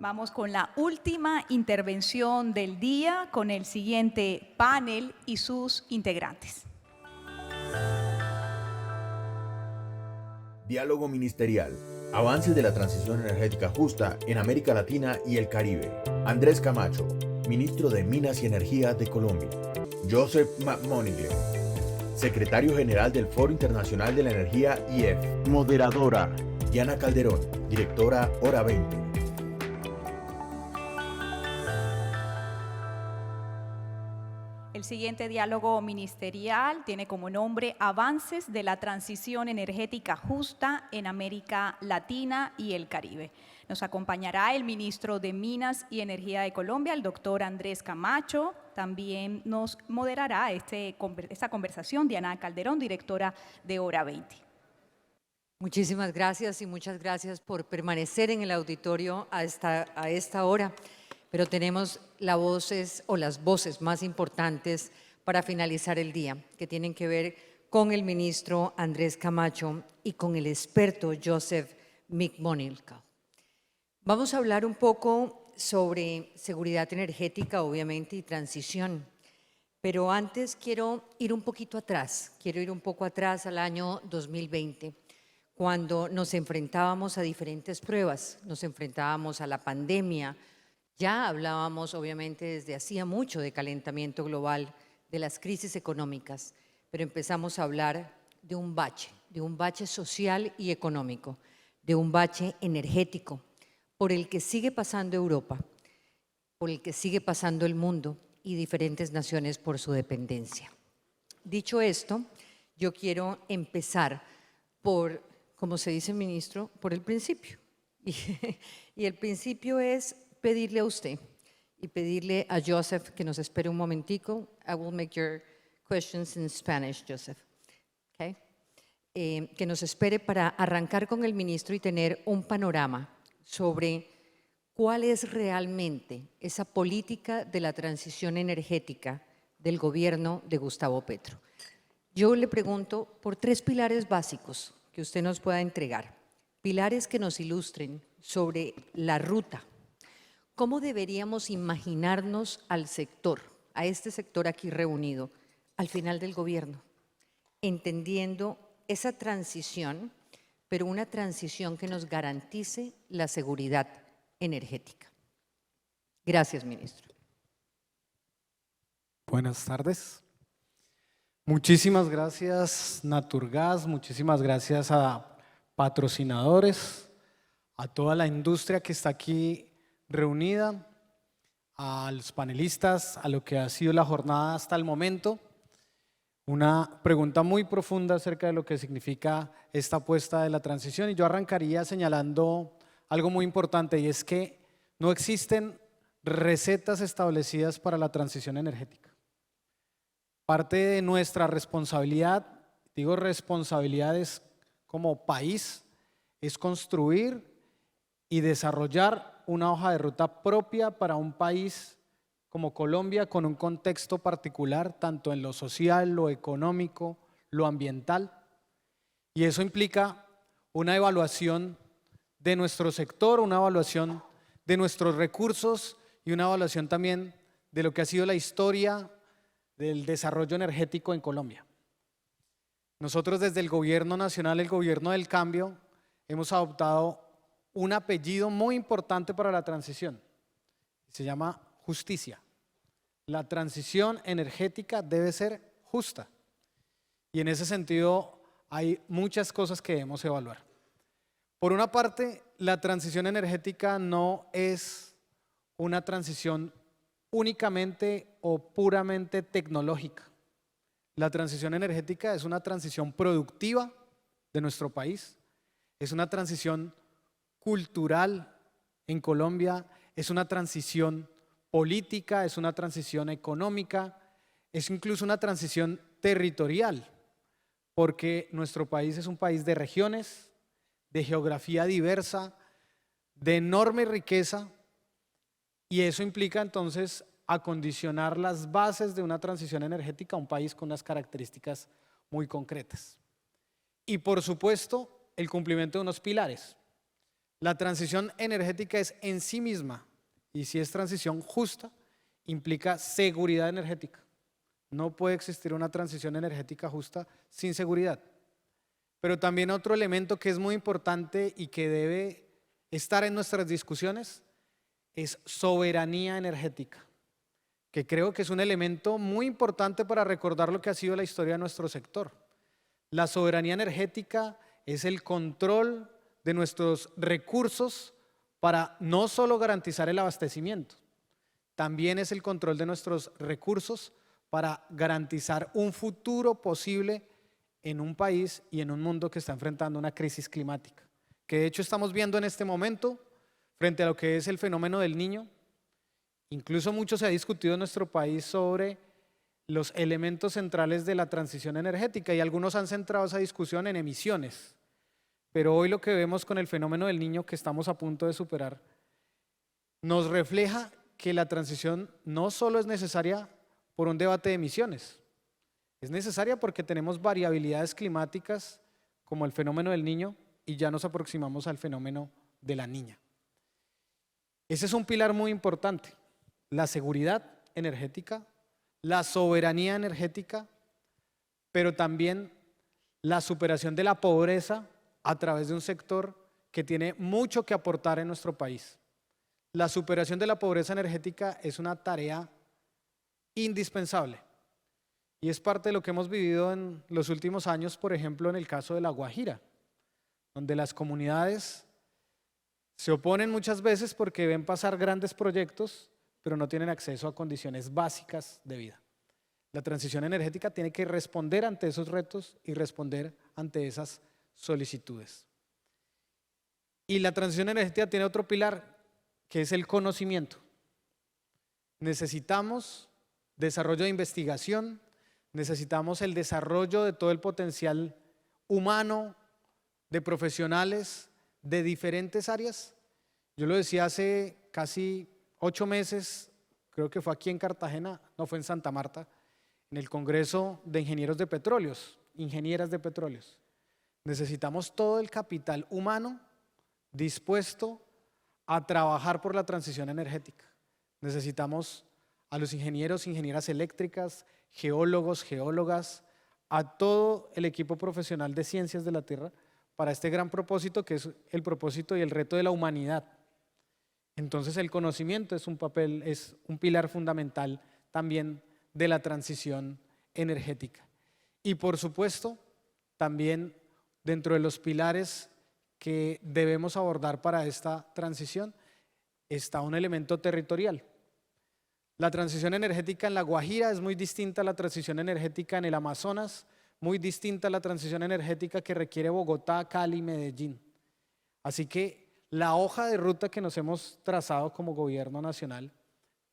Vamos con la última intervención del día con el siguiente panel y sus integrantes. Diálogo ministerial. Avances de la transición energética justa en América Latina y el Caribe. Andrés Camacho, ministro de Minas y Energía de Colombia. Joseph McMoneagle, secretario general del Foro Internacional de la Energía IEF. Moderadora, Diana Calderón, directora Hora 20. El siguiente diálogo ministerial tiene como nombre Avances de la transición energética justa en América Latina y el Caribe. Nos acompañará el ministro de Minas y Energía de Colombia, el doctor Andrés Camacho. También nos moderará esta conversación Diana Calderón, directora de Hora 20. Muchísimas gracias y muchas gracias por permanecer en el auditorio a esta hora. Pero tenemos las voces más importantes para finalizar el día, que tienen que ver con el ministro Andrés Camacho y con el experto Joseph McMoneagle. Vamos a hablar un poco sobre seguridad energética, obviamente, y transición. Pero antes quiero ir un poquito atrás, al año 2020, cuando nos enfrentábamos a diferentes pruebas, nos enfrentábamos a la pandemia. Ya hablábamos, obviamente, desde hacía mucho de calentamiento global, de las crisis económicas, pero empezamos a hablar de un bache social y económico, de un bache energético, por el que sigue pasando Europa, por el que sigue pasando el mundo y diferentes naciones por su dependencia. Dicho esto, yo quiero empezar por, como se dice, ministro, por el principio. Y el principio es pedirle a usted y pedirle a Joseph que nos espere un momentico. I will make your questions in Spanish, Joseph. Okay? Que nos espere para arrancar con el ministro y tener un panorama sobre cuál es realmente esa política de la transición energética del gobierno de Gustavo Petro. Yo le pregunto por 3 pilares básicos que usted nos pueda entregar, pilares que nos ilustren sobre la ruta. ¿Cómo deberíamos imaginarnos al sector, a este sector aquí reunido, al final del gobierno? Entendiendo esa transición, pero una transición que nos garantice la seguridad energética. Gracias, ministro. Buenas tardes. Muchísimas gracias, Naturgas, muchísimas gracias a patrocinadores, a toda la industria que está aquí reunida, a los panelistas, a lo que ha sido la jornada hasta el momento. Una pregunta muy profunda acerca de lo que significa esta apuesta de la transición, y yo arrancaría señalando algo muy importante, y es que no existen recetas establecidas para la transición energética. Parte de nuestra responsabilidad, digo responsabilidades como país, es construir y desarrollar una hoja de ruta propia para un país como Colombia, con un contexto particular, tanto en lo social, lo económico, lo ambiental. Y eso implica una evaluación de nuestro sector, una evaluación de nuestros recursos y una evaluación también de lo que ha sido la historia del desarrollo energético en Colombia. Nosotros desde el Gobierno Nacional, el Gobierno del Cambio, hemos adoptado un apellido muy importante para la transición. Se llama justicia. La transición energética debe ser justa. Y en ese sentido hay muchas cosas que debemos evaluar. Por una parte, la transición energética no es una transición únicamente o puramente tecnológica. La transición energética es una transición productiva de nuestro país, es una transición cultural en Colombia, es una transición política, es una transición económica, es incluso una transición territorial, porque nuestro país es un país de regiones, de geografía diversa, de enorme riqueza, y eso implica entonces acondicionar las bases de una transición energética a un país con unas características muy concretas. Y por supuesto, el cumplimiento de unos pilares. La transición energética es en sí misma, y si es transición justa, implica seguridad energética. No puede existir una transición energética justa sin seguridad. Pero también otro elemento que es muy importante y que debe estar en nuestras discusiones es soberanía energética, que creo que es un elemento muy importante para recordar lo que ha sido la historia de nuestro sector. La soberanía energética es el control de nuestros recursos para no solo garantizar el abastecimiento, también es el control de nuestros recursos para garantizar un futuro posible en un país y en un mundo que está enfrentando una crisis climática, que de hecho estamos viendo en este momento frente a lo que es el fenómeno del Niño. Incluso mucho se ha discutido en nuestro país sobre los elementos centrales de la transición energética y algunos han centrado esa discusión en emisiones. Pero hoy lo que vemos con el fenómeno del Niño que estamos a punto de superar nos refleja que la transición no solo es necesaria por un debate de emisiones, es necesaria porque tenemos variabilidades climáticas como el fenómeno del Niño y ya nos aproximamos al fenómeno de la Niña. Ese es un pilar muy importante, la seguridad energética, la soberanía energética, pero también la superación de la pobreza a través de un sector que tiene mucho que aportar en nuestro país. La superación de la pobreza energética es una tarea indispensable y es parte de lo que hemos vivido en los últimos años, por ejemplo, en el caso de La Guajira, donde las comunidades se oponen muchas veces porque ven pasar grandes proyectos, pero no tienen acceso a condiciones básicas de vida. La transición energética tiene que responder ante esos retos y responder ante esas solicitudes. Y la transición energética tiene otro pilar, que es el conocimiento. Necesitamos desarrollo de investigación, necesitamos el desarrollo de todo el potencial humano, de profesionales de diferentes áreas. Yo lo decía hace casi 8 meses, creo que fue aquí en Cartagena, no fue en Santa Marta, en el Congreso de Ingenieros de Petróleos, ingenieras de petróleos. Necesitamos todo el capital humano dispuesto a trabajar por la transición energética. Necesitamos a los ingenieros, ingenieras eléctricas, geólogos, geólogas, a todo el equipo profesional de ciencias de la Tierra para este gran propósito que es el propósito y el reto de la humanidad. Entonces el conocimiento es un pilar fundamental también de la transición energética. Y por supuesto, también dentro de los pilares que debemos abordar para esta transición está un elemento territorial. La transición energética en La Guajira es muy distinta a la transición energética en el Amazonas, muy distinta a la transición energética que requiere Bogotá, Cali, Medellín. Así que la hoja de ruta que nos hemos trazado como gobierno nacional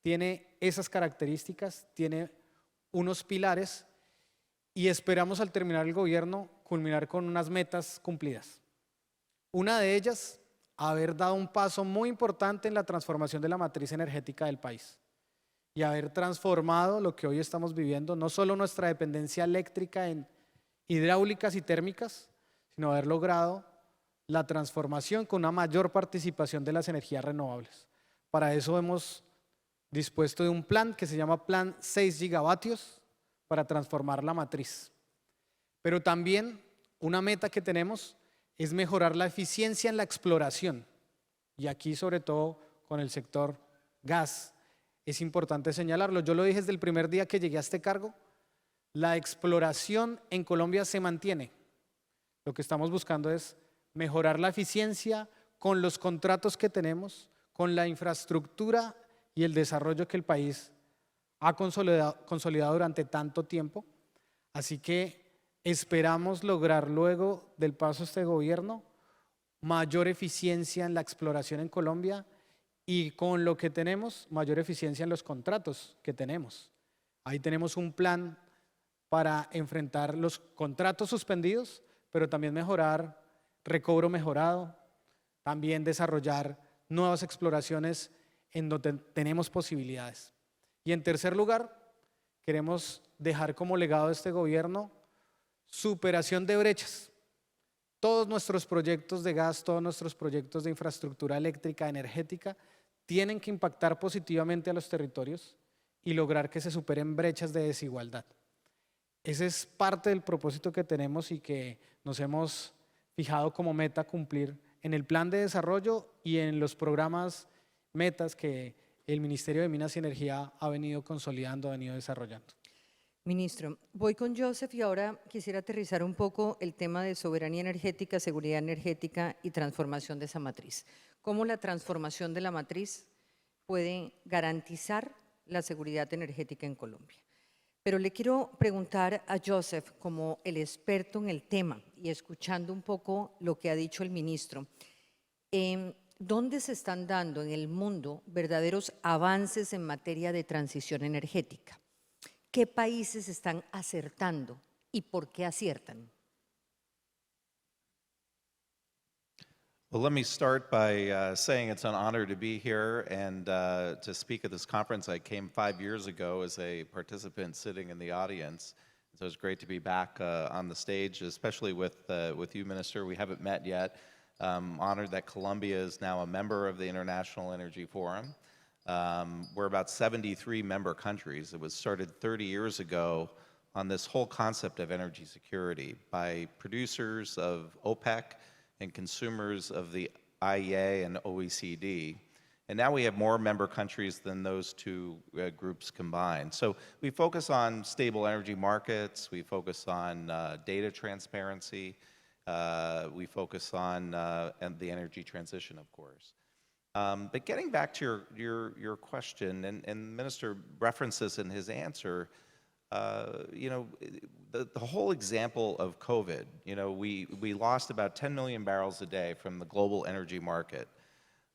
tiene esas características, tiene unos pilares y esperamos al terminar el gobierno culminar con unas metas cumplidas. Una de ellas, haber dado un paso muy importante en la transformación de la matriz energética del país y haber transformado lo que hoy estamos viviendo, no solo nuestra dependencia eléctrica en hidráulicas y térmicas, sino haber logrado la transformación con una mayor participación de las energías renovables. Para eso hemos dispuesto de un plan que se llama Plan 6 gigavatios para transformar la matriz. Pero también una meta que tenemos es mejorar la eficiencia en la exploración. Y aquí sobre todo con el sector gas es importante señalarlo. Yo lo dije desde el primer día que llegué a este cargo, la exploración en Colombia se mantiene. Lo que estamos buscando es mejorar la eficiencia con los contratos que tenemos, con la infraestructura y el desarrollo que el país ha consolidado durante tanto tiempo. Así que esperamos lograr luego del paso de este gobierno mayor eficiencia en la exploración en Colombia y con lo que tenemos, mayor eficiencia en los contratos que tenemos. Ahí tenemos un plan para enfrentar los contratos suspendidos, pero también mejorar recobro mejorado, también desarrollar nuevas exploraciones en donde tenemos posibilidades. Y en tercer lugar, queremos dejar como legado de este gobierno superación de brechas. todos nuestros proyectos de gas, todos nuestros proyectos de infraestructura eléctrica, energética, tienen que impactar positivamente a los territorios y lograr que se superen brechas de desigualdad. Ese es parte del propósito que tenemos y que nos hemos fijado como meta cumplir en el plan de desarrollo y en los programas metas que el Ministerio de Minas y Energía ha venido consolidando, ha venido desarrollando. Ministro, voy con Joseph y ahora quisiera aterrizar un poco el tema de soberanía energética, seguridad energética y transformación de esa matriz. ¿Cómo la transformación de la matriz puede garantizar la seguridad energética en Colombia? Pero le quiero preguntar a Joseph, como el experto en el tema y escuchando un poco lo que ha dicho el ministro, ¿dónde se están dando en el mundo verdaderos avances en materia de transición energética? ¿Qué países están acertando y por qué aciertan? Well, let me start by saying it's an honor to be here and to speak at this conference. I came 5 years ago as a participant sitting in the audience. So it's great to be back on the stage, especially with you, Minister. We haven't met yet. Honored that Colombia is now a member of the International Energy Forum. We're about 73 member countries. It was started 30 years ago on this whole concept of energy security by producers of OPEC and consumers of the IEA and OECD. And now we have more member countries than those two groups combined. So we focus on stable energy markets, we focus on data transparency, we focus on and the energy transition, of course. But getting back to your question, and the Minister references in his answer, you know, the whole example of COVID, you know, we lost about 10 million barrels a day from the global energy market.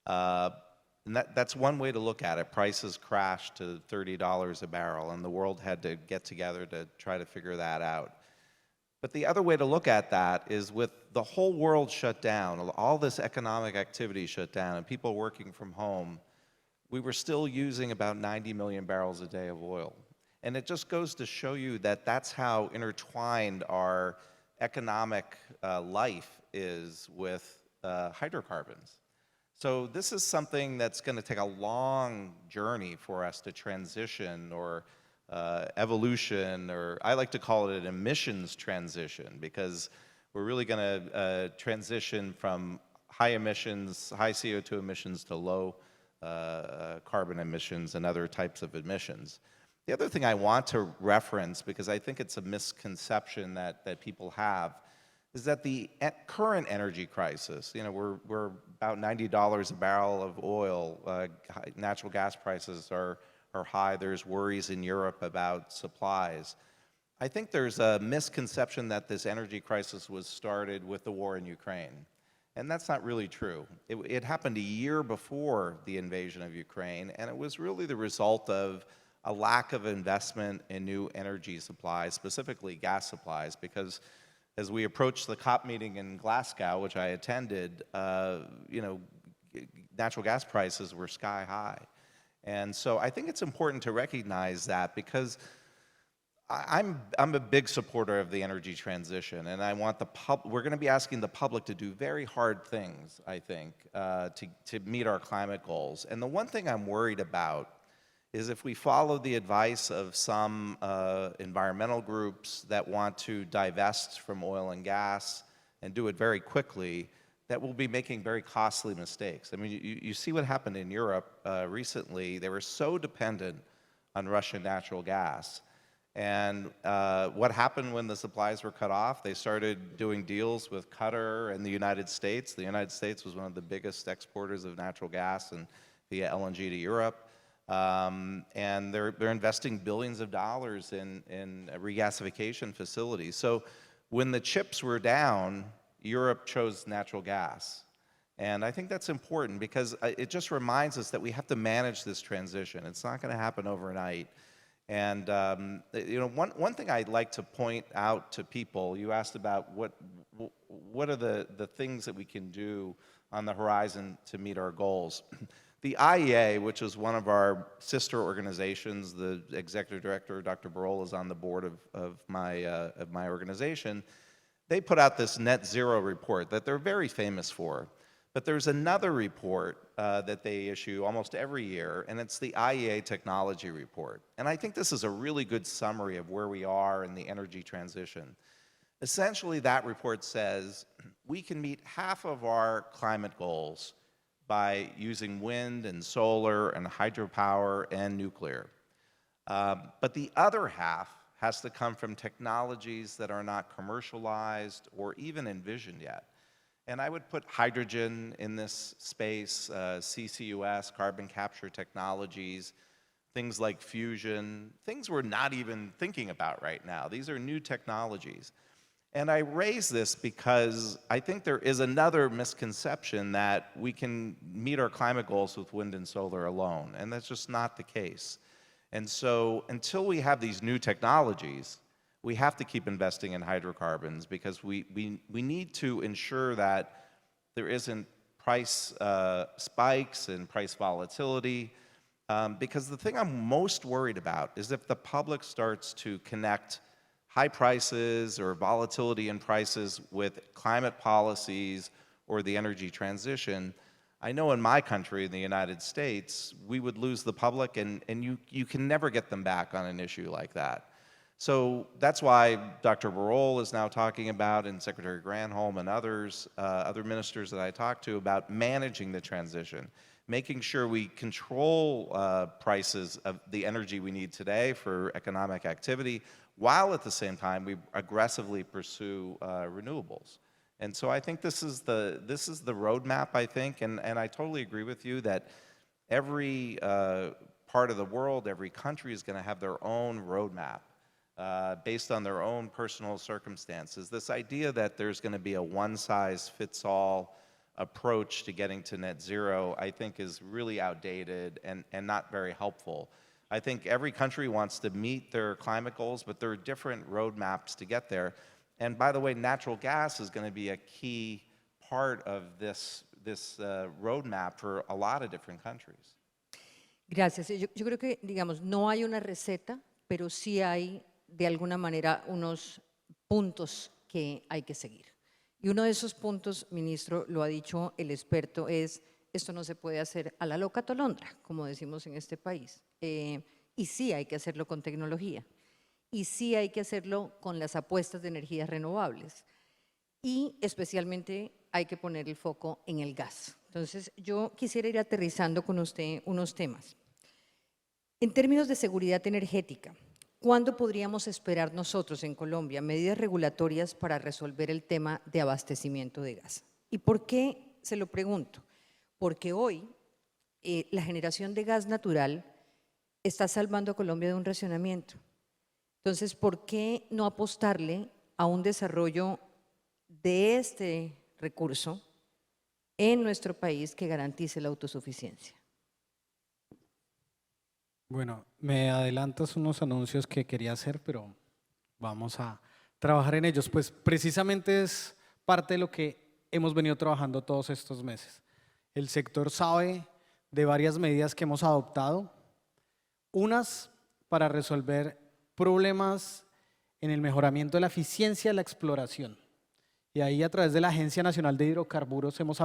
And that's one way to look at it. Prices crashed to $30 a barrel, and the world had to get together to try to figure that out. But the other way to look at that is with the whole world shut down, all this economic activity shut down, and people working from home, we were still using about 90 million barrels a day of oil. And it just goes to show you that that's how intertwined our economic life is with hydrocarbons. So this is something that's going to take a long journey for us to transition or evolution, or I like to call it an emissions transition, because we're really going to transition from high emissions, high CO2 emissions to low carbon emissions and other types of emissions. The other thing I want to reference, because I think it's a misconception that people have, is that the current energy crisis, you know, we're about $90 a barrel of oil, natural gas prices are high, there's worries in Europe about supplies. I think there's a misconception that this energy crisis was started with the war in Ukraine. And that's not really true. It happened a year before the invasion of Ukraine, and it was really the result of a lack of investment in new energy supplies, specifically gas supplies, because as we approached the COP meeting in Glasgow, which I attended, you know, natural gas prices were sky high. And so I think it's important to recognize that, because I'm a big supporter of the energy transition, and I want we're going to be asking the public to do very hard things, I think, to meet our climate goals. And the one thing I'm worried about is if we follow the advice of some environmental groups that want to divest from oil and gas and do it very quickly, that we'll be making very costly mistakes. I mean, you see what happened in Europe recently. They were so dependent on Russian natural gas. And what happened when the supplies were cut off? They started doing deals with Qatar and the United States. The United States was one of the biggest exporters of natural gas and via LNG to Europe. And they're investing billions of dollars in regasification facilities. So when the chips were down, Europe chose natural gas. And I think that's important, because it just reminds us that we have to manage this transition. It's not going to happen overnight. And you know, one thing I'd like to point out to people, you asked about what are the things that we can do on the horizon to meet our goals. The IEA, which is one of our sister organizations, the executive director, Dr. Barola, is on the board of my organization. They put out this net zero report that they're very famous for. But there's another report that they issue almost every year, and it's the IEA Technology Report. And I think this is a really good summary of where we are in the energy transition. Essentially, that report says we can meet half of our climate goals by using wind and solar and hydropower and nuclear. But the other half has to come from technologies that are not commercialized or even envisioned yet. And I would put hydrogen in this space, CCUS, carbon capture technologies, things like fusion, things we're not even thinking about right now. These are new technologies. And I raise this because I think there is another misconception that we can meet our climate goals with wind and solar alone, and that's just not the case. And so until we have these new technologies, we have to keep investing in hydrocarbons because we need to ensure that there isn't price spikes and price volatility. Because the thing I'm most worried about is if the public starts to connect high prices or volatility in prices with climate policies or the energy transition. I know in my country, in the United States, we would lose the public and you can never get them back on an issue like that. So that's why Dr. Burrell is now talking about, and Secretary Granholm and others, other ministers that I talk to, about managing the transition, making sure we control prices of the energy we need today for economic activity, while at the same time we aggressively pursue renewables. And so I think this is the roadmap, I think, and I totally agree with you that every part of the world, every country is going to have their own roadmap based on their own personal circumstances. This idea that there's going to be a one-size-fits-all approach to getting to net zero, I think is really outdated and not very helpful. I think every country wants to meet their climate goals, but there are different roadmaps to get there. And by the way, natural gas is going to be a key part of this roadmap for a lot of different countries. Gracias. Yo creo que, digamos, no hay una receta, pero sí hay, de alguna manera, unos puntos que hay que seguir. Y uno de esos puntos, ministro, lo ha dicho el experto, es esto no se puede hacer a la loca tolondra, como decimos en este país. Y sí hay que hacerlo con tecnología. Y sí hay que hacerlo con las apuestas de energías renovables. Y especialmente hay que poner el foco en el gas. Entonces, yo quisiera ir aterrizando con usted unos temas. En términos de seguridad energética, ¿cuándo podríamos esperar nosotros en Colombia medidas regulatorias para resolver el tema de abastecimiento de gas? ¿Y por qué se lo pregunto? Porque hoy la generación de gas natural está salvando a Colombia de un racionamiento. Entonces, ¿por qué no apostarle a un desarrollo de este recurso en nuestro país que garantice la autosuficiencia? Bueno, me adelantas unos anuncios que quería hacer, pero vamos a trabajar en ellos. Pues precisamente es parte de lo que hemos venido trabajando todos estos meses. El sector sabe de varias medidas que hemos adoptado, unas para resolver problemas en el mejoramiento de la eficiencia de la exploración. Y ahí a través de la Agencia Nacional de Hidrocarburos hemos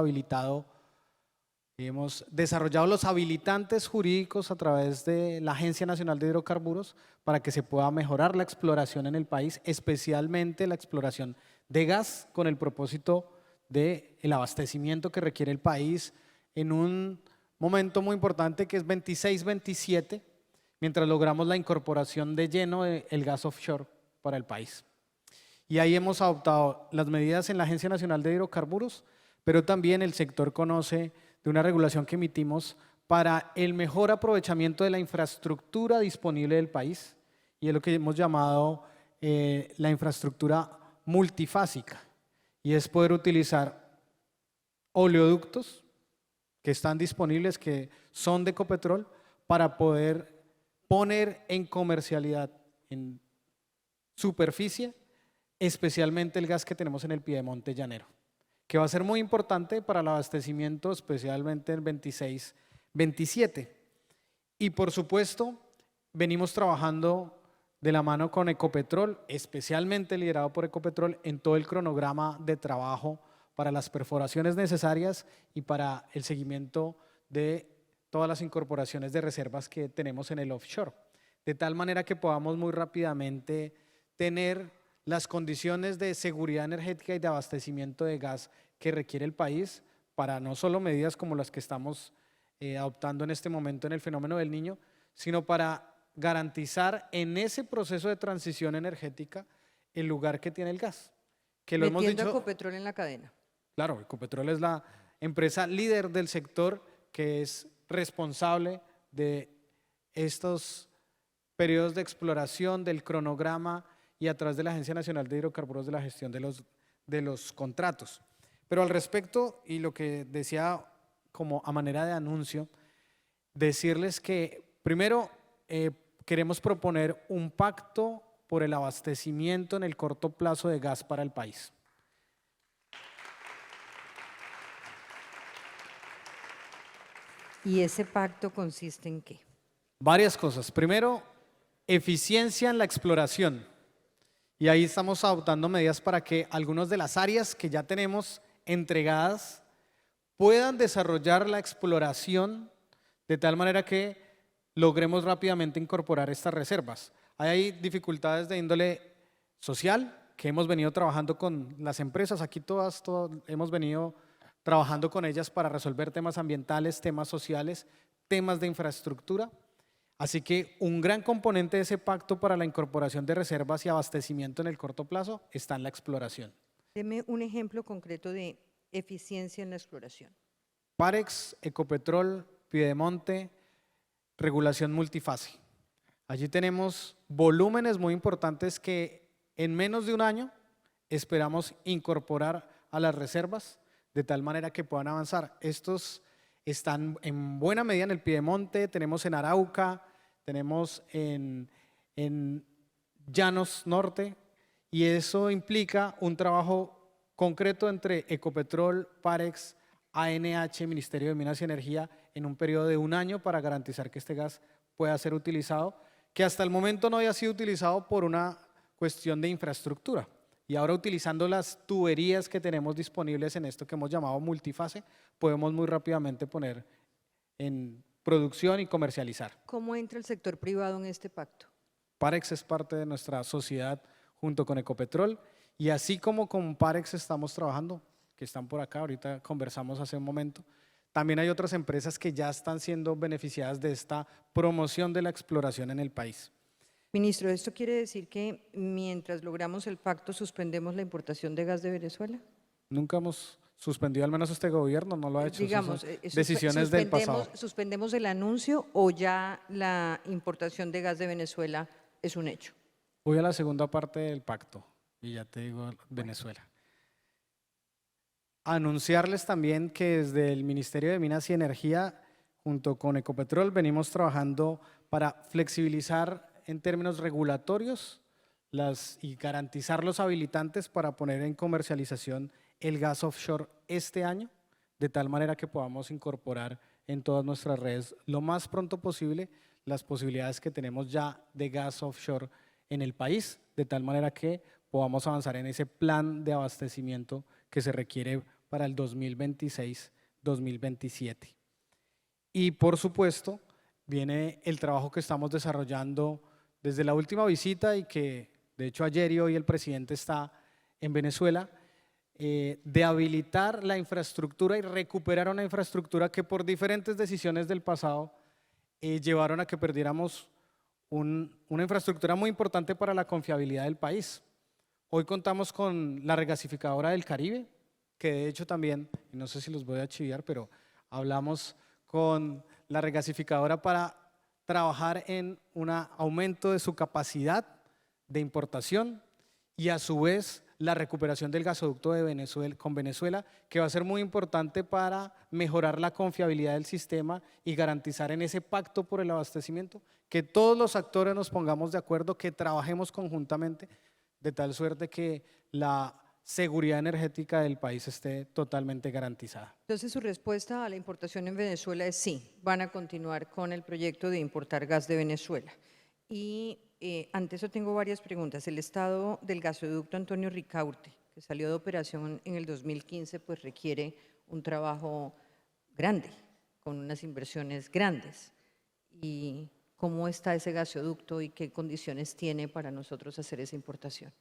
desarrollado los habilitantes jurídicos a través de la Agencia Nacional de Hidrocarburos para que se pueda mejorar la exploración en el país, especialmente la exploración de gas con el propósito del abastecimiento que requiere el país en un momento muy importante que es 26-27, mientras logramos la incorporación de lleno del gas offshore para el país. Y ahí hemos adoptado las medidas en la Agencia Nacional de Hidrocarburos, pero también el sector conoce de una regulación que emitimos para el mejor aprovechamiento de la infraestructura disponible del país, y es lo que hemos llamado la infraestructura multifásica, y es poder utilizar oleoductos que están disponibles, que son de Ecopetrol, para poder poner en comercialidad, en superficie, especialmente el gas que tenemos en el Piedemonte Llanero, que va a ser muy importante para el abastecimiento, especialmente el 26-27. Y por supuesto, venimos trabajando de la mano con Ecopetrol, especialmente liderado por Ecopetrol, en todo el cronograma de trabajo para las perforaciones necesarias y para el seguimiento de todas las incorporaciones de reservas que tenemos en el offshore, de tal manera que podamos muy rápidamente tener las condiciones de seguridad energética y de abastecimiento de gas que requiere el país para no solo medidas como las que estamos adoptando en este momento en el fenómeno del Niño, sino para garantizar en ese proceso de transición energética el lugar que tiene el gas. Que lo hemos Metiendo dicho, Ecopetrol en la cadena. claro, Ecopetrol es la empresa líder del sector que es responsable de estos periodos de exploración, del cronograma y a través de la Agencia Nacional de Hidrocarburos de la gestión de los contratos. Pero al respecto, y lo que decía como a manera de anuncio, decirles que primero queremos proponer un pacto por el abastecimiento en el corto plazo de gas para el país. ¿Y ese pacto consiste en qué? Varias cosas. Primero, eficiencia en la exploración. Y ahí estamos adoptando medidas para que algunas de las áreas que ya tenemos entregadas puedan desarrollar la exploración de tal manera que logremos rápidamente incorporar estas reservas. Hay dificultades de índole social que hemos venido trabajando con las empresas. Aquí todas hemos venido trabajando con ellas para resolver temas ambientales, temas sociales, temas de infraestructura. Así que un gran componente de ese pacto para la incorporación de reservas y abastecimiento en el corto plazo está en la exploración. Deme un ejemplo concreto de eficiencia en la exploración. Parex, Ecopetrol, Piedemonte, regulación multifase. Allí tenemos volúmenes muy importantes que en menos de un año esperamos incorporar a las reservas de tal manera que puedan avanzar. Estos están en buena medida en el Piedemonte, tenemos en Arauca, tenemos en Llanos Norte, y eso implica un trabajo concreto entre Ecopetrol, Parex, ANH, Ministerio de Minas y Energía, en un periodo de un año para garantizar que este gas pueda ser utilizado, que hasta el momento no había sido utilizado por una cuestión de infraestructura. Y ahora utilizando las tuberías que tenemos disponibles en esto que hemos llamado multifase, podemos muy rápidamente poner en producción y comercializar. ¿Cómo entra el sector privado en este pacto? Parex es parte de nuestra sociedad junto con Ecopetrol, y así como con Parex estamos trabajando, que están por acá, ahorita conversamos hace un momento, también hay otras empresas que ya están siendo beneficiadas de esta promoción de la exploración en el país. Ministro, ¿esto quiere decir que mientras logramos el pacto suspendemos la importación de gas de Venezuela? Nunca hemos suspendido, al menos este gobierno no lo ha hecho. Digamos, son decisiones del pasado. ¿suspendemos el anuncio o ya la importación de gas de Venezuela es un hecho? Voy a la segunda parte del pacto y ya te digo Venezuela. Anunciarles también que desde el Ministerio de Minas y Energía, junto con Ecopetrol, venimos trabajando para flexibilizar en términos regulatorios y garantizar los habilitantes para poner en comercialización el gas offshore este año, de tal manera que podamos incorporar en todas nuestras redes lo más pronto posible las posibilidades que tenemos ya de gas offshore en el país, de tal manera que podamos avanzar en ese plan de abastecimiento que se requiere para el 2026-2027. Y por supuesto, viene el trabajo que estamos desarrollando desde la última visita y que de hecho ayer y hoy el presidente está en Venezuela, de habilitar la infraestructura y recuperar una infraestructura que por diferentes decisiones del pasado llevaron a que perdiéramos una infraestructura muy importante para la confiabilidad del país. Hoy contamos con la regasificadora del Caribe, que de hecho también, y no sé si los voy a chiviar, pero hablamos con la regasificadora para trabajar en un aumento de su capacidad de importación y a su vez la recuperación del gasoducto de Venezuela, con Venezuela, que va a ser muy importante para mejorar la confiabilidad del sistema y garantizar en ese pacto por el abastecimiento que todos los actores nos pongamos de acuerdo, que trabajemos conjuntamente de tal suerte que la seguridad energética del país esté totalmente garantizada. Entonces, su respuesta a la importación en Venezuela es sí, van a continuar con el proyecto de importar gas de Venezuela. Y ante eso tengo varias preguntas. El estado del gasoducto Antonio Ricaurte, que salió de operación en el 2015, pues requiere un trabajo grande, con unas inversiones grandes. ¿Y cómo está ese gasoducto y qué condiciones tiene para nosotros hacer esa importación?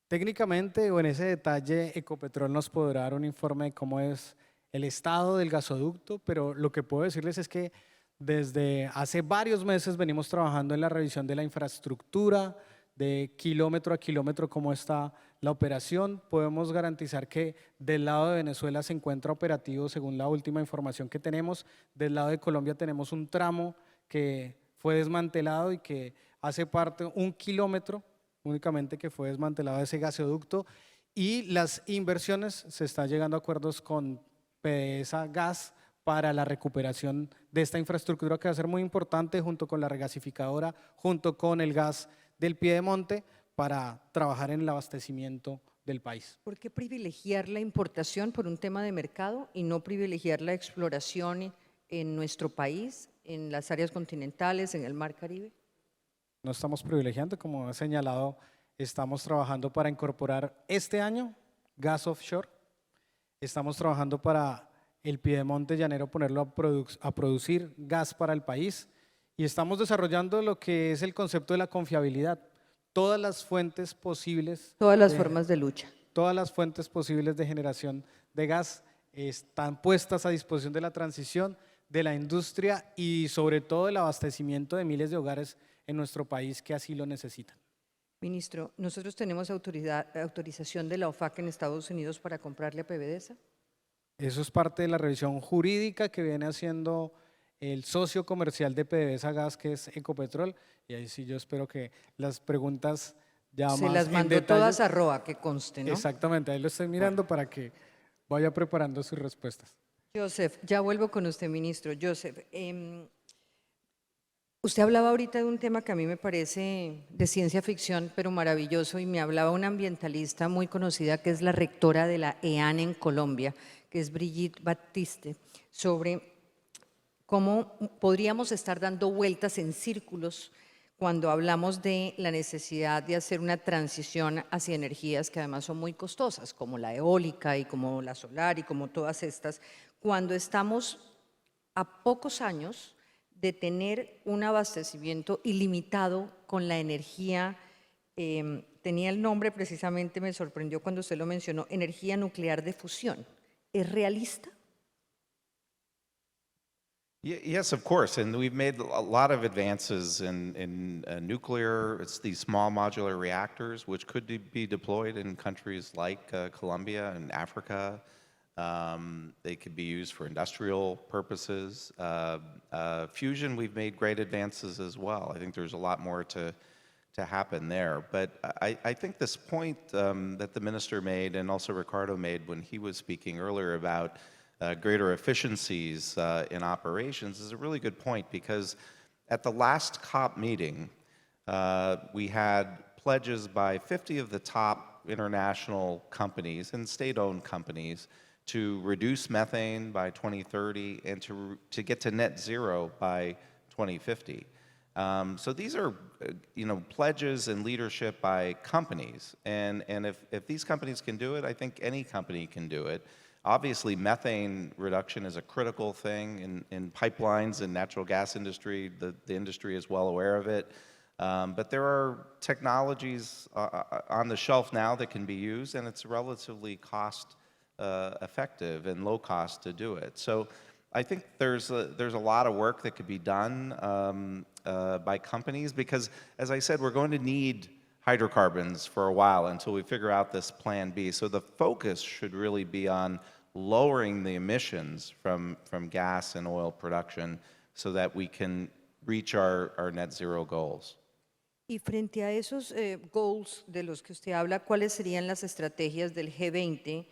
Técnicamente, o en ese detalle, Ecopetrol nos podrá dar un informe de cómo es el estado del gasoducto, pero lo que puedo decirles es que desde hace varios meses venimos trabajando en la revisión de la infraestructura, de kilómetro a kilómetro cómo está la operación. Podemos garantizar que del lado de Venezuela se encuentra operativo según la última información que tenemos. Del lado de Colombia tenemos un tramo que fue desmantelado y que hace parte, 1 kilómetro únicamente que fue desmantelado de ese gasoducto, y las inversiones, se está llegando a acuerdos con PDVSA Gas para la recuperación de esta infraestructura que va a ser muy importante junto con la regasificadora, junto con el gas del Piedemonte para trabajar en el abastecimiento del país. ¿Por qué privilegiar la importación por un tema de mercado y no privilegiar la exploración en nuestro país, en las áreas continentales, en el Mar Caribe? No estamos privilegiando, como he señalado, estamos trabajando para incorporar este año gas offshore, estamos trabajando para el Piedemonte Llanero ponerlo a producir gas para el país y estamos desarrollando lo que es el concepto de la confiabilidad. Todas las fuentes posibles. Todas las formas de lucha. Todas las fuentes posibles de generación de gas están puestas a disposición de la transición, de la industria y sobre todo el abastecimiento de miles de hogares en nuestro país que así lo necesitan. Ministro, ¿nosotros tenemos autorización de la OFAC en Estados Unidos para comprarle a PDVSA? Eso es parte de la revisión jurídica que viene haciendo el socio comercial de PDVSA Gas, que es Ecopetrol, y ahí sí yo espero que las preguntas ya Se más las en mandó detalle. todas a ROA, que conste, ¿no? Exactamente, ahí lo estoy mirando para que vaya preparando sus respuestas. Joseph, ya vuelvo con usted, ministro. Joseph, usted hablaba ahorita de un tema que a mí me parece de ciencia ficción, pero maravilloso, y me hablaba una ambientalista muy conocida que es la rectora de la EAN en Colombia, que es Brigitte Baptiste, sobre cómo podríamos estar dando vueltas en círculos cuando hablamos de la necesidad de hacer una transición hacia energías que además son muy costosas, como la eólica y como la solar y como todas estas, cuando estamos a pocos años de tener un abastecimiento ilimitado con la energía, tenía el nombre precisamente, me sorprendió cuando usted lo mencionó, energía nuclear de fusión. ¿Es realista? Yes, of course, and we've made a lot of advances in nuclear. It's these small modular reactors, which could be deployed in countries like Colombia and Africa. They could be used for industrial purposes. Fusion, we've made great advances as well. I think there's a lot more to happen there. But I think this point that the minister made and also Ricardo made when he was speaking earlier about greater efficiencies in operations is a really good point, because at the last COP meeting, we had pledges by 50 of the top international companies and state-owned companies to reduce methane by 2030 and to get to net zero by 2050. So these are, pledges and leadership by companies, and if these companies can do it, I think any company can do it. Obviously, methane reduction is a critical thing in pipelines and natural gas industry. The industry is well aware of it. But there are technologies on the shelf now that can be used, and it's relatively cost effective and low cost to do it. So I think there's a lot of work that could be done by companies, because, as I said, we're going to need hydrocarbons for a while until we figure out this plan B. So the focus should really be on lowering the emissions from gas and oil production so that we can reach our net zero goals. Y frente a esos goals de los que usted habla, ¿cuáles serían las estrategias del G20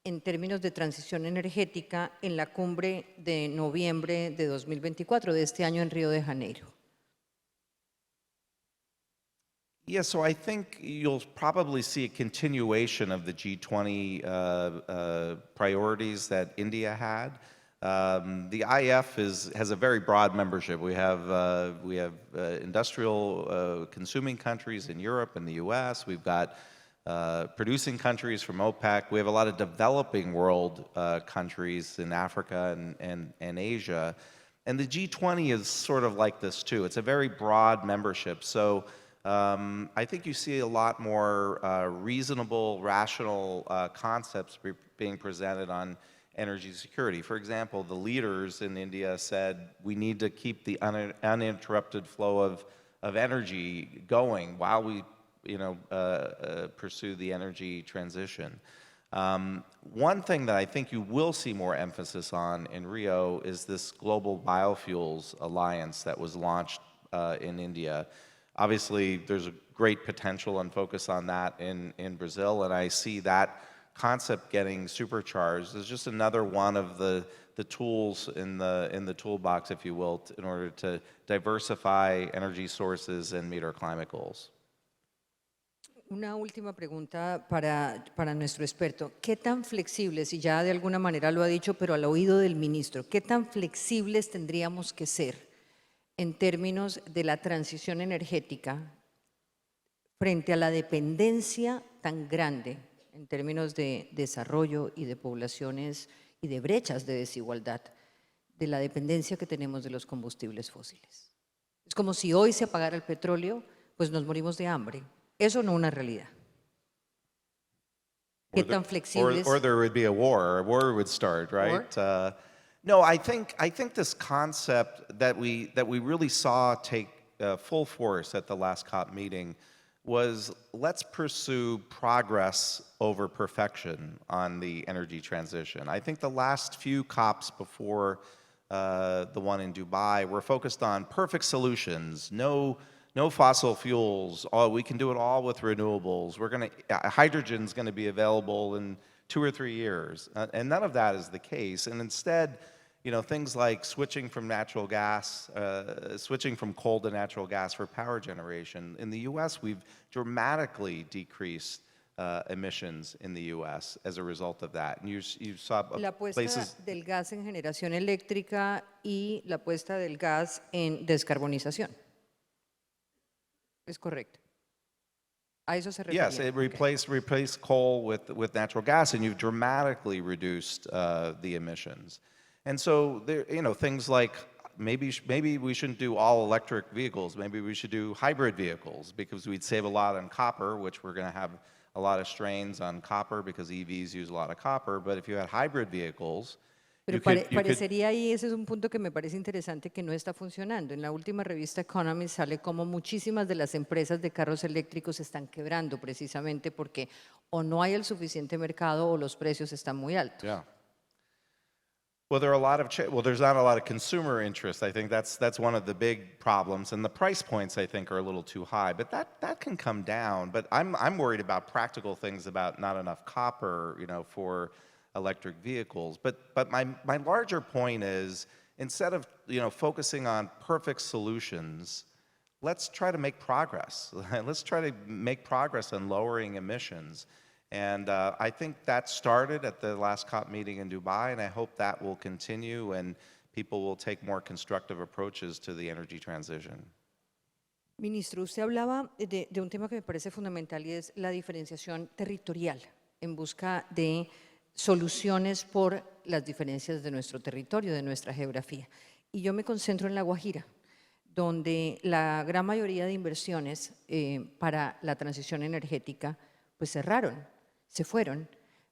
en términos de transición energética en la cumbre de noviembre de 2024, de este año en Río de Janeiro? Yeah, so I think you'll probably see a continuation of the G20 priorities that India had. The IF has a very broad membership. We have industrial consuming countries in Europe and the US. We've got producing countries from OPEC. We have a lot of developing world countries in Africa and Asia. And the G20 is sort of like this too. It's a very broad membership. So I think you see a lot more reasonable, rational concepts being presented on energy security. For example, the leaders in India said we need to keep the uninterrupted flow of energy going while we pursue the energy transition. One thing that I think you will see more emphasis on in Rio is this Global Biofuels Alliance that was launched in India. Obviously, there's a great potential and focus on that in Brazil, and I see that concept getting supercharged. There's just another one of the tools in the toolbox, if you will, in order to diversify energy sources and meet our climate goals. Una última pregunta para nuestro experto. ¿Qué tan flexibles, y ya de alguna manera lo ha dicho, pero al oído del ministro, qué tan flexibles tendríamos que ser en términos de la transición energética frente a la dependencia tan grande en términos de desarrollo y de poblaciones y de brechas de desigualdad, de la dependencia que tenemos de los combustibles fósiles? Es como si hoy se apagara el petróleo, pues nos morimos de hambre. Eso no es una realidad. ¿Qué tan flexibles? Or there would be a war would start, right? No, I think this concept that we really saw take full force at the last COP meeting was let's pursue progress over perfection on the energy transition. I think the last few COPs before the one in Dubai were focused on perfect solutions, no fossil fuels. We can do it all with renewables. Hydrogen's going to be available in 2 or 3 years, and none of that is the case. And instead, things like switching from natural gas, switching from coal to natural gas for power generation. In the U.S., we've dramatically decreased emissions in the U.S. as a result of that. And you saw La puesta places. del gas en generación eléctrica y la puesta del gas en descarbonización. Es correcto. A eso se refería. Yes, it replaced coal with natural gas, and you've dramatically reduced the emissions. And so there, things like maybe we shouldn't do all electric vehicles. Maybe we should do hybrid vehicles because we'd save a lot on copper, which we're going to have a lot of strains on copper because EVs use a lot of copper. But if you had hybrid vehicles, Pero parecería ahí, ese es un punto que me parece interesante que no está funcionando. En la última revista Economist sale como muchísimas de las empresas de carros eléctricos están quebrando precisamente porque o no hay el suficiente mercado o los precios están muy altos. Yeah. Well, there's not a lot of consumer interest. I think that's one of the big problems, and the price points I think are a little too high. But that can come down. But I'm worried about practical things, about not enough copper, for electric vehicles. But my larger point is, instead of focusing on perfect solutions, let's try to make progress. Let's try to make progress on lowering emissions. And I think that started at the last COP meeting in Dubai, and I hope that will continue and people will take more constructive approaches to the energy transition. Ministro, usted hablaba de un tema que me parece fundamental y es la diferenciación territorial en busca de soluciones por las diferencias de nuestro territorio, de nuestra geografía. Y yo me concentro en La Guajira, donde la gran mayoría de inversiones para la transición energética pues cerraron, se fueron,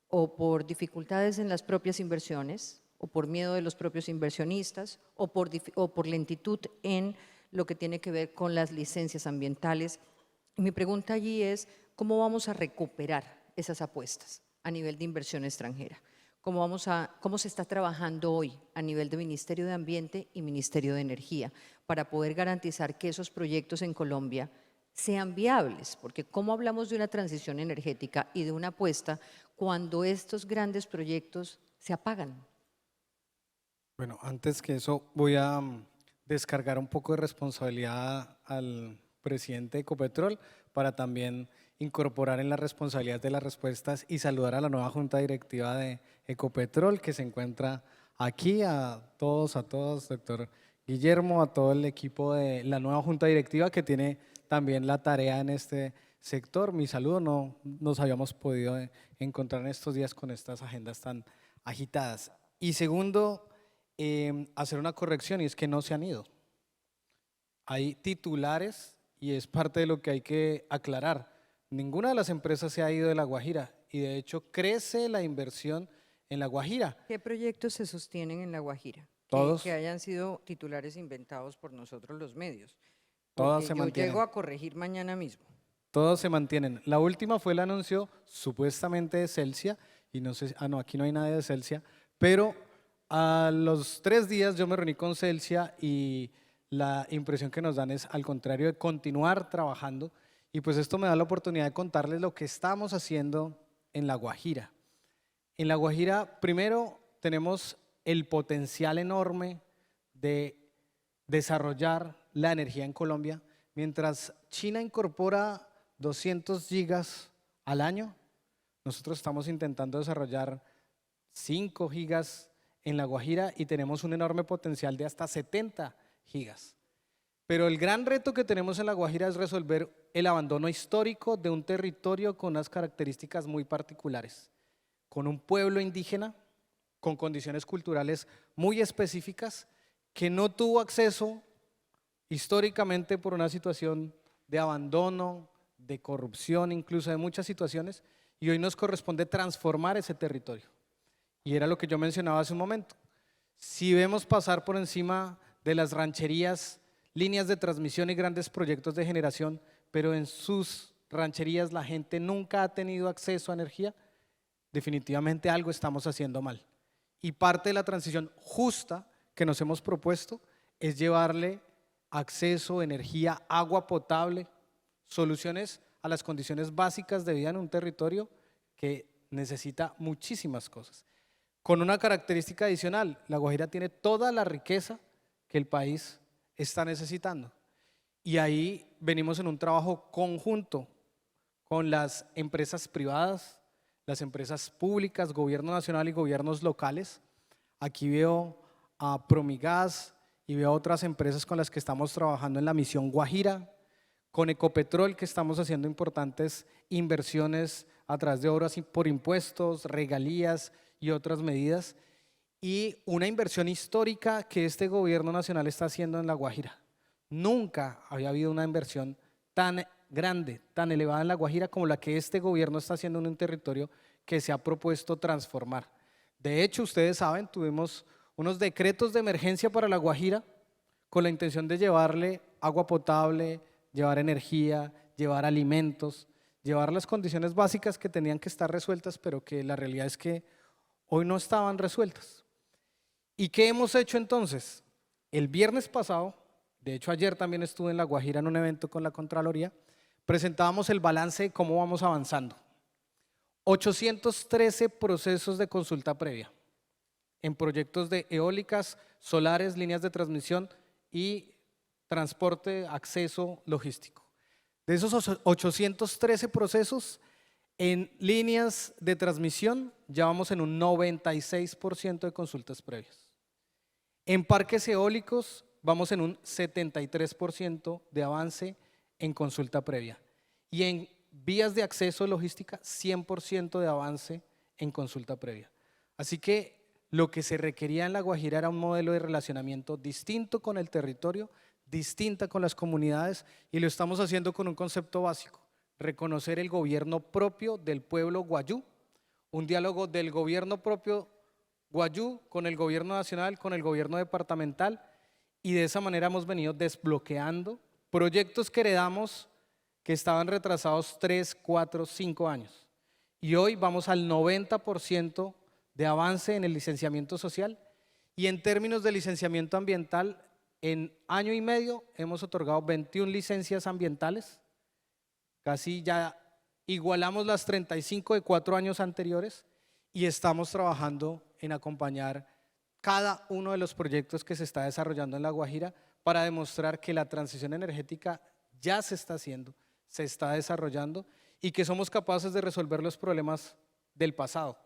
o por dificultades en las propias inversiones, o por miedo de los propios inversionistas, o por lentitud en lo que tiene que ver con las licencias ambientales. Y mi pregunta allí es, ¿cómo vamos a recuperar esas apuestas a nivel de inversión extranjera? ¿Cómo se está trabajando hoy a nivel de Ministerio de Ambiente y Ministerio de Energía para poder garantizar que esos proyectos en Colombia sean viables? Porque ¿cómo hablamos de una transición energética y de una apuesta cuando estos grandes proyectos se apagan? Bueno, antes que eso voy a descargar un poco de responsabilidad al presidente de Ecopetrol para también incorporar en la responsabilidad de las respuestas y saludar a la nueva junta directiva de Ecopetrol que se encuentra aquí, a todos, doctor Guillermo, a todo el equipo de la nueva junta directiva que tiene también la tarea en este sector. Mi saludo, no nos habíamos podido encontrar en estos días con estas agendas tan agitadas. Y segundo, hacer una corrección, y es que no se han ido. Hay titulares y es parte de lo que hay que aclarar. Ninguna de las empresas se ha ido de La Guajira y de hecho crece la inversión en La Guajira. ¿Qué proyectos se sostienen en La Guajira? Todos. Que hayan sido titulares inventados por nosotros los medios. Todas Porque se yo mantienen. llego a corregir mañana mismo. Todos se mantienen. La última fue el anuncio supuestamente de Celsia, y no sé, no, aquí no hay nadie de Celsia, pero a los 3 días yo me reuní con Celsia y la impresión que nos dan es al contrario de continuar trabajando, y pues esto me da la oportunidad de contarles lo que estamos haciendo en La Guajira. En La Guajira, primero, tenemos el potencial enorme de desarrollar la energía en Colombia. Mientras China incorpora 200 gigas al año, nosotros estamos intentando desarrollar 5 gigas en La Guajira y tenemos un enorme potencial de hasta 70 gigas. Pero el gran reto que tenemos en La Guajira es resolver el abandono histórico de un territorio con unas características muy particulares, con un pueblo indígena, con condiciones culturales muy específicas, que no tuvo acceso históricamente por una situación de abandono, de corrupción, incluso de muchas situaciones, y hoy nos corresponde transformar ese territorio. Y era lo que yo mencionaba hace un momento. Si vemos pasar por encima de las rancherías líneas de transmisión y grandes proyectos de generación, pero en sus rancherías la gente nunca ha tenido acceso a energía, definitivamente algo estamos haciendo mal. Y parte de la transición justa que nos hemos propuesto es llevarle acceso, energía, agua potable, soluciones a las condiciones básicas de vida en un territorio que necesita muchísimas cosas. Con una característica adicional, La Guajira tiene toda la riqueza que el país está necesitando. Y ahí venimos en un trabajo conjunto con las empresas privadas, las empresas públicas, gobierno nacional y gobiernos locales. Aquí veo a Promigas y veo a otras empresas con las que estamos trabajando en la misión Guajira, con Ecopetrol, que estamos haciendo importantes inversiones a través de obras por impuestos, regalías y otras medidas, y una inversión histórica que este gobierno nacional está haciendo en La Guajira. Nunca había habido una inversión tan grande, tan elevada en La Guajira como la que este gobierno está haciendo en un territorio que se ha propuesto transformar. De hecho, ustedes saben, tuvimos unos decretos de emergencia para La Guajira con la intención de llevarle agua potable, llevar energía, llevar alimentos, llevar las condiciones básicas que tenían que estar resueltas, pero que la realidad es que hoy no estaban resueltas. ¿Y qué hemos hecho entonces? El viernes pasado, de hecho ayer también estuve en La Guajira en un evento con la Contraloría, presentábamos el balance de cómo vamos avanzando. 813 procesos de consulta previa en proyectos de eólicas, solares, líneas de transmisión y transporte, acceso logístico. De esos 813 procesos, en líneas de transmisión ya vamos en un 96% de consultas previas. En parques eólicos vamos en un 73% de avance en consulta previa. Y en vías de acceso logística, 100% de avance en consulta previa. Así que lo que se requería en La Guajira era un modelo de relacionamiento distinto con el territorio, distinta con las comunidades, y lo estamos haciendo con un concepto básico: reconocer el gobierno propio del pueblo guayú, un diálogo del gobierno propio guayú con el gobierno nacional, con el gobierno departamental, y de esa manera hemos venido desbloqueando proyectos que heredamos que estaban retrasados 3, 4, 5 años. Y hoy vamos al 90% de avance en el licenciamiento social, y en términos de licenciamiento ambiental, en año y medio hemos otorgado 21 licencias ambientales, casi ya igualamos las 35 de 4 años anteriores, y estamos trabajando en acompañar cada uno de los proyectos que se está desarrollando en La Guajira para demostrar que la transición energética ya se está haciendo, se está desarrollando, y que somos capaces de resolver los problemas del pasado.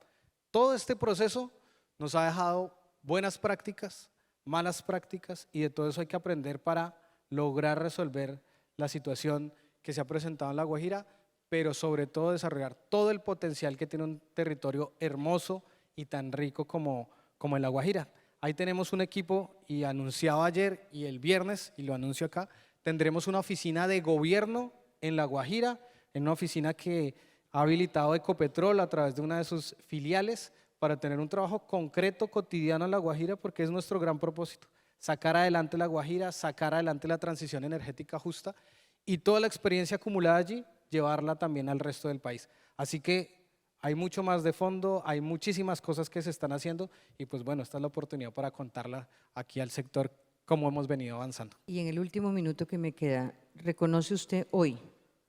Todo este proceso nos ha dejado buenas prácticas, malas prácticas, y de todo eso hay que aprender para lograr resolver la situación que se ha presentado en La Guajira, pero sobre todo desarrollar todo el potencial que tiene un territorio hermoso y tan rico como en La Guajira. Ahí tenemos un equipo, y anunciado ayer y el viernes, y lo anuncio acá, tendremos una oficina de gobierno en La Guajira, en una oficina que ha habilitado Ecopetrol a través de una de sus filiales para tener un trabajo concreto, cotidiano en La Guajira, porque es nuestro gran propósito, sacar adelante La Guajira, sacar adelante la transición energética justa y toda la experiencia acumulada allí, llevarla también al resto del país. Así que hay mucho más de fondo, hay muchísimas cosas que se están haciendo y pues bueno, esta es la oportunidad para contarla aquí al sector cómo hemos venido avanzando. Y en el último minuto que me queda, ¿reconoce usted hoy,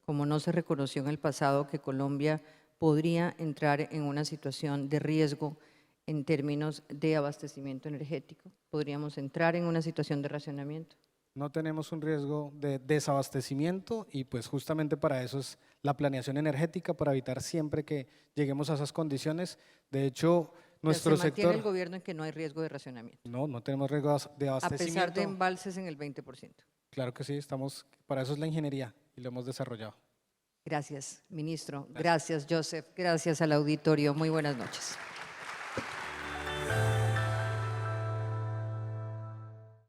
como no se reconoció en el pasado, que Colombia podría entrar en una situación de riesgo en términos de abastecimiento energético? ¿Podríamos entrar en una situación de racionamiento? No tenemos un riesgo de desabastecimiento y pues justamente para eso es la planeación energética, para evitar siempre que lleguemos a esas condiciones. De hecho, nuestro ¿Se mantiene sector… el gobierno en que no hay riesgo de racionamiento? No tenemos riesgo de A abastecimiento. pesar de embalses en el 20%. Claro que sí, para eso es la ingeniería y lo hemos desarrollado. Gracias, ministro. Gracias, Joseph. Gracias al auditorio. Muy buenas noches.